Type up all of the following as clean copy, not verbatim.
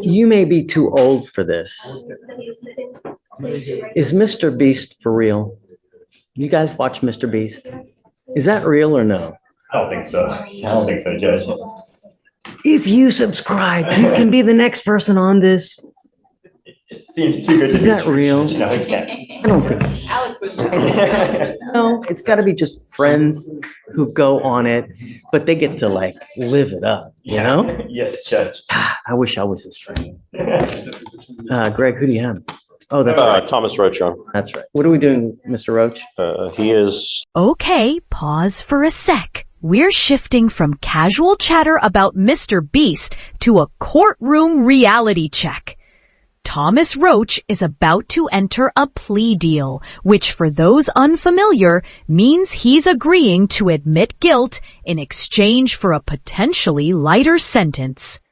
You may be too old for this. Is MrBeast for real? You guys watch MrBeast? Is that real or no? I don't think so. Judge. If you subscribe, you can be the next person on this. It seems too good to be Is that real? No, it can't. I don't think. Alex would. No, it's got to be just friends who go on it, but they get to like live it up, you know? Yes, Judge. I wish I was his friend. Greg, who do you have? Oh, that's right. Thomas Roach. That's right. What are we doing, Mr. Roach? He is. Okay, pause for a sec. We're shifting from casual chatter about MrBeast to a courtroom reality check. Thomas Roach is about to enter a plea deal, which for those unfamiliar means he's agreeing to admit guilt in exchange for a potentially lighter sentence.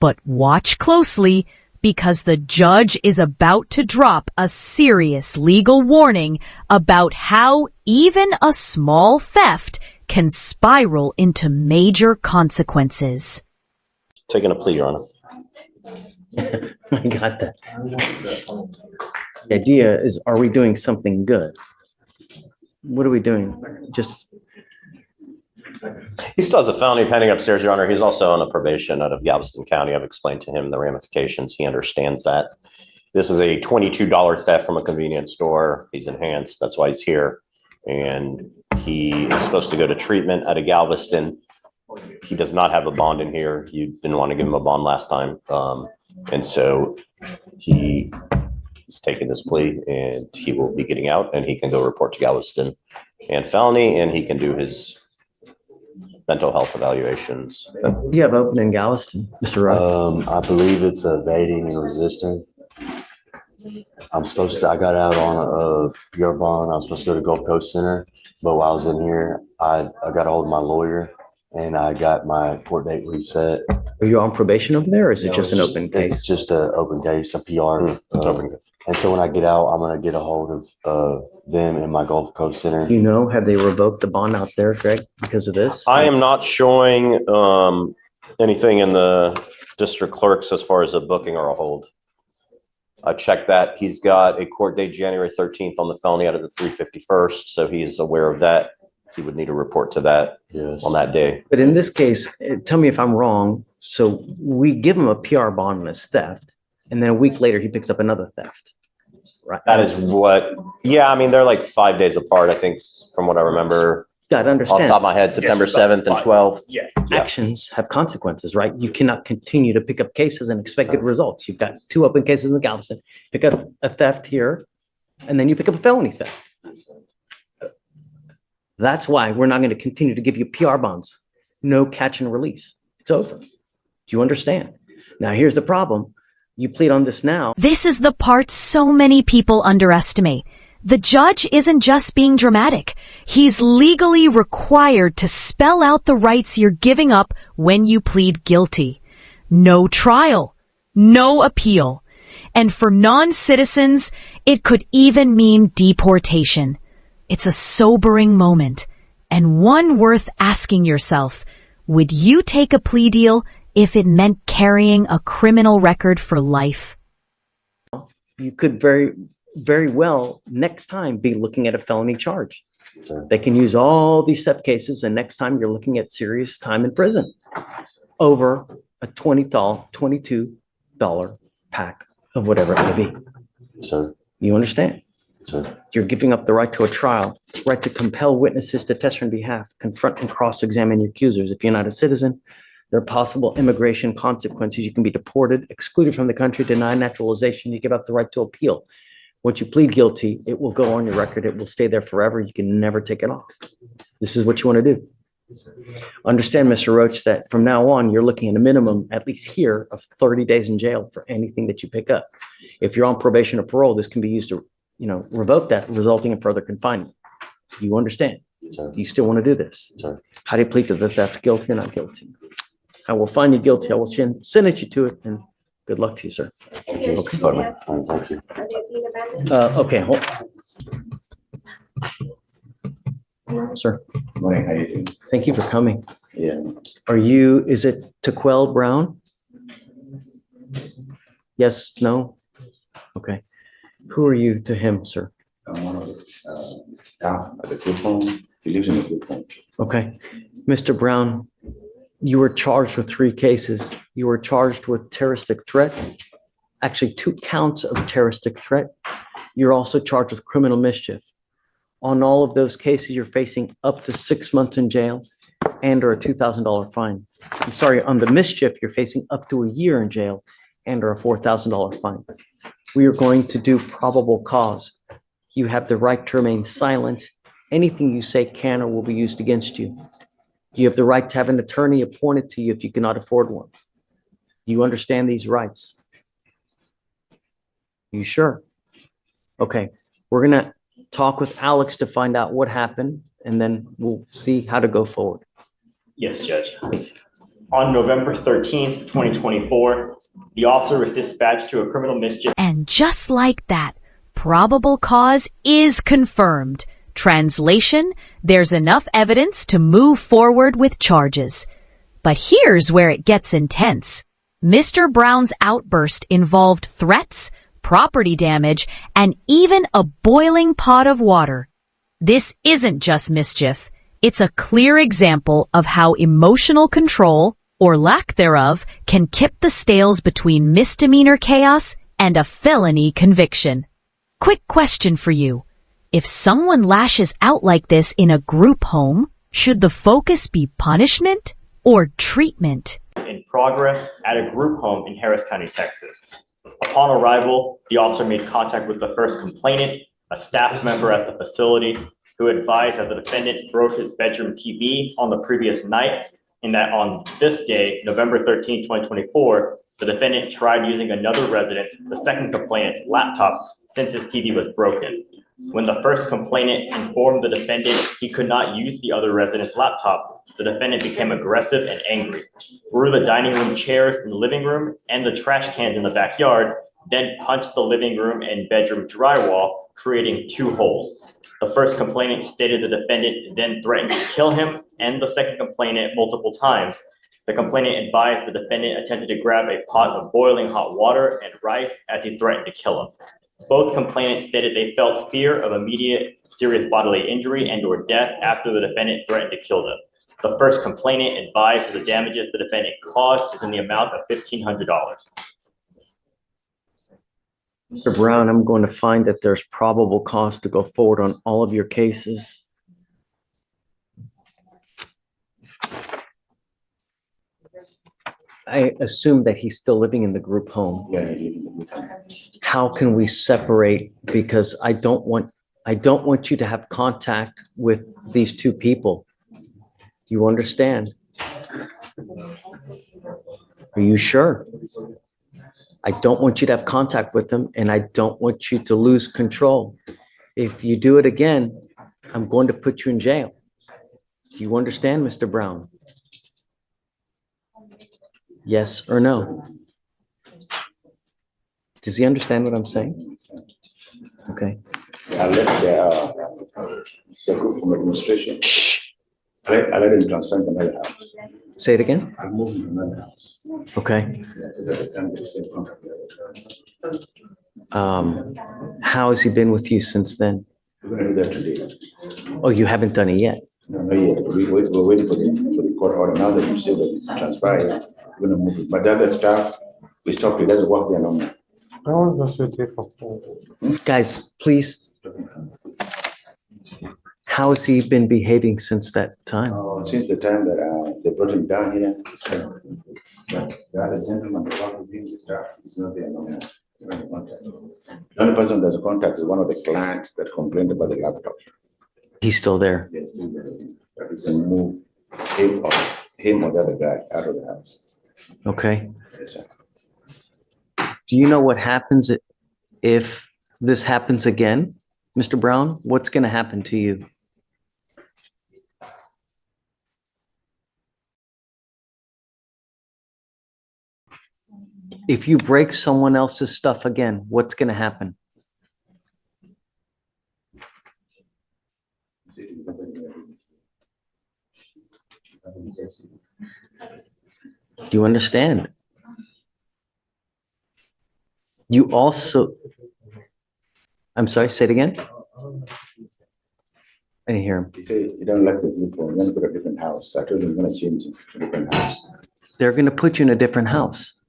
But watch closely, because the judge is about to drop a serious legal warning about how even a small theft can spiral into major consequences. Taking a plea, Your Honor. I got that. The idea is, are we doing something good? What are we doing? Just. He still has a felony pending upstairs, Your Honor. He's also on a probation out of Galveston County. I've explained to him the ramifications. He understands that. This is a $22 theft from a convenience store. He's enhanced. That's why he's here. And he is supposed to go to treatment out of Galveston. He does not have a bond in here. You didn't want to give him a bond last time. And so he is taking this plea, and he will be getting out, and he can go report to Galveston and felony, and he can do his mental health evaluations. You have open in Galveston, Mr. Roach? I believe it's evading and resisting. I got out on a PR bond. I was supposed to go to Gulf Coast Center, but while I was in here, I got a hold of my lawyer, and I got my court date reset. Are you on probation over there, or is it just an open case? It's just an open case, a PR. And so when I get out, I'm going to get a hold of them in my Gulf Coast Center. You know, have they revoked the bond out there, Greg, because of this? I am not showing anything in the district clerks as far as a booking or a hold. I checked that. He's got a court date January 13th on the felony out of the 351st, so he is aware of that. He would need to report to that on that day. But in this case, tell me if I'm wrong. So we give him a PR bond on his theft, and then a week later he picks up another theft. Right. That is what, yeah, I mean, they're like 5 days apart, I think, from what I remember. Got to understand. Off the top of my head, September 7th and 12th. Yes. Actions have consequences, right? You cannot continue to pick up cases and expect good results. You've got 2 open cases in Galveston. Pick up a theft here, and then you pick up a felony theft. That's why we're not going to continue to give you PR bonds. No catch and release. It's over. Do you understand? Now, here's the problem. You plead on this now. This is the part so many people underestimate. The judge isn't just being dramatic. He's legally required to spell out the rights you're giving up when you plead guilty. No trial, no appeal. And for non-citizens, it could even mean deportation. It's a sobering moment, and one worth asking yourself, would you take a plea deal if it meant carrying a criminal record for life? You could very, very well next time be looking at a felony charge. Sure. They can use all these theft cases, and next time you're looking at serious time in prison over a $22 pack of whatever it may be. Sure. You understand? Sure. You're giving up the right to a trial, right to compel witnesses to testify on behalf, confront and cross-examine your accusers. If you're not a citizen, there are possible immigration consequences. You can be deported, excluded from the country, denied naturalization. You give up the right to appeal. Once you plead guilty, it will go on your record. It will stay there forever. You can never take it off. This is what you want to do. Understand, Mr. Roach, that from now on, you're looking at a minimum, at least here, of 30 days in jail for anything that you pick up. If you're on probation or parole, this can be used to revoke that, resulting in further confinement. You understand? Sure. Do you still want to do this? Sure. How do you plead to the theft? Guilty or not guilty? I will find you guilty. I will sentence you to it, and good luck to you, sir. Okay. Thank you. Okay, hold. Sir. Morning, how you doing? Thank you for coming. Yeah. Is it Taquel Brown? Yes, no? Okay. Who are you to him, sir? I'm one of the staff at the group home. He lives in the group home. Okay. Mr. Brown, you were charged with 3 cases. You were charged with terroristic threat, actually 2 counts of terroristic threat. You're also charged with criminal mischief. On all of those cases, you're facing up to 6 months in jail and or a $2,000 fine. I'm sorry, on the mischief, you're facing up to a year in jail and or a $4,000 fine. We are going to do probable cause. You have the right to remain silent. Anything you say can or will be used against you. You have the right to have an attorney appointed to you if you cannot afford one. You understand these rights? You sure? Okay, we're gonna talk with Alex to find out what happened, and then we'll see how to go forward. Yes, Judge. On November 13th, 2024, the officer was dispatched to a criminal mischief. And just like that, probable cause is confirmed. Translation, there's enough evidence to move forward with charges. But here's where it gets intense. Mr. Brown's outburst involved threats, property damage, and even a boiling pot of water. This isn't just mischief. It's a clear example of how emotional control, or lack thereof, can tip the scales between misdemeanor chaos and a felony conviction. Quick question for you. If someone lashes out like this in a group home, should the focus be punishment or treatment? In progress at a group home in Harris County, Texas. Upon arrival, the officer made contact with the first complainant, a staff member at the facility, who advised that the defendant broke his bedroom TV on the previous night, and that on this day, November 13, 2024, the defendant tried using another resident, the second complainant's laptop, since his TV was broken. When the first complainant informed the defendant he could not use the other resident's laptop, the defendant became aggressive and angry, threw the dining room chairs in the living room and the trash cans in the backyard, then punched the living room and bedroom drywall, creating 2 holes. The first complainant stated the defendant then threatened to kill him and the second complainant multiple times. The complainant advised the defendant attempted to grab a pot of boiling hot water and rice as he threatened to kill him. Both complainants stated they felt fear of immediate serious bodily injury and or death after the defendant threatened to kill them. The first complainant advised that the damages the defendant caused is in the amount of $1,500. Mr. Brown, I'm going to find that there's probable cause to go forward on all of your cases. I assume that he's still living in the group home. Yeah, he lives in the group home. How can we separate? Because I don't want you to have contact with these 2 people. Do you understand? Are you sure? I don't want you to have contact with them, and I don't want you to lose control. If you do it again, I'm going to put you in jail. Do you understand, Mr. Brown? Yes or no? Does he understand what I'm saying? Okay. I left the group home administration. I let him transfer to another house. Say it again. I moved to another house. Okay. Yeah, so that the time they stay in contact with How has he been with you since then? We're gonna do that today. Oh, you haven't done it yet? No, not yet. We're waiting for the court order. Now that you say that it transpired, we're gonna move it. But the other staff, we stopped it. Doesn't work there no more. Guys, please. How has he been behaving since that time? Since the time that they brought him down here, it's been, but the other gentleman, the one who brings the staff, is not there no more. We're in contact. The only person that's in contact is one of the clients that complained about the laptop. He's still there. Yes, but we can move him or the other guy out of the house. Okay. Yes, sir. Do you know what happens if this happens again, Mr. Brown? What's going to happen to you? If you break someone else's stuff again, what's going to happen? Do you understand? You also, I'm sorry, say it again? I didn't hear him. He said, you don't like the group home, you're gonna go to a different house. I told him I'm gonna change it to a different house. They're going to put you in a different house.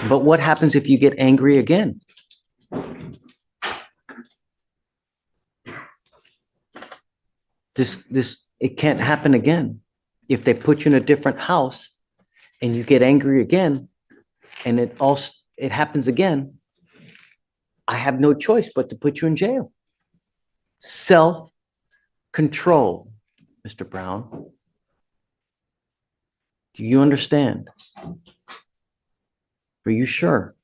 But what happens if you get angry again? It can't happen again. If they put you in a different house and you get angry again, and it happens again, I have no choice but to put you in jail. Self-control, Mr. Brown. Do you understand? Are you sure?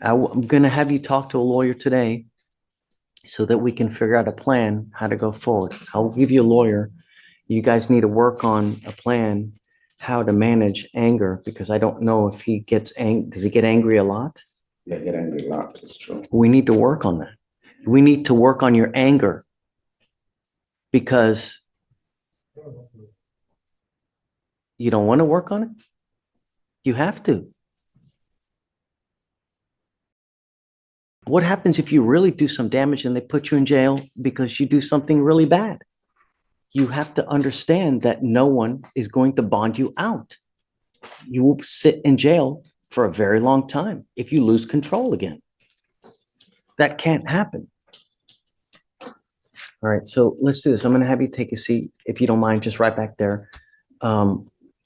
I'm going to have you talk to a lawyer today so that we can figure out a plan how to go forward. I'll give you a lawyer. You guys need to work on a plan how to manage anger, because I don't know if he gets angry. Does he get angry a lot? Yeah, I get angry a lot, it's true. We need to work on that. We need to work on your anger, because you don't want to work on it. You have to. What happens if you really do some damage and they put you in jail because you do something really bad? You have to understand that no one is going to bond you out. You will sit in jail for a very long time if you lose control again. That can't happen. All right, so let's do this. I'm going to have you take a seat, if you don't mind, just right back there.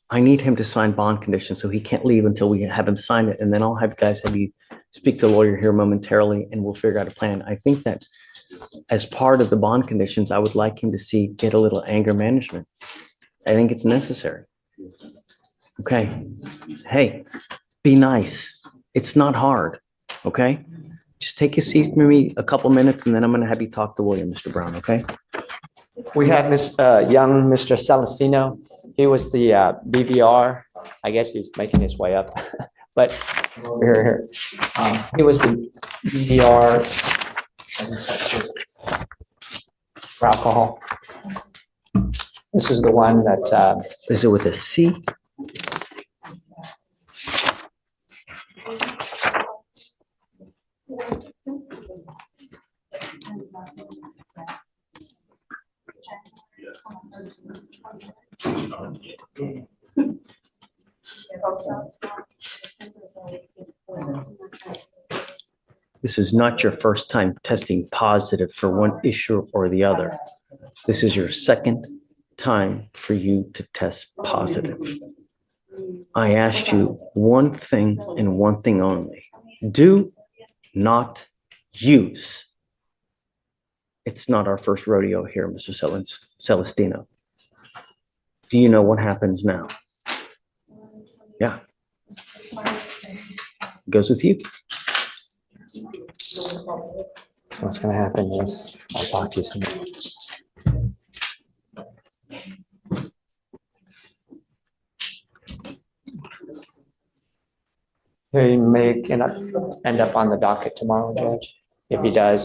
I need him to sign bond conditions, so he can't leave until we have him sign it. And then I'll have you speak to a lawyer here momentarily, and we'll figure out a plan. I think that as part of the bond conditions, I would like him to get a little anger management. I think it's necessary. Okay. Hey, be nice. It's not hard. Okay. Just take a seat for me a couple minutes, and then I'm going to have you talk to William, Mr. Brown. Okay. We have young Mr. Celestino. He was the BVR. I guess he's making his way up, but here. He was the BVR for alcohol. This is the one that. Is it with a C? This is not your first time testing positive for one issue or the other. This is your second time for you to test positive. I asked you one thing and one thing only. Do not use. It's not our first rodeo here, Mr. Celestino. Do you know what happens now? Yeah. It goes with you. So what's going to happen is I'll talk to you soon. He may end up on the docket tomorrow, Judge. If he does,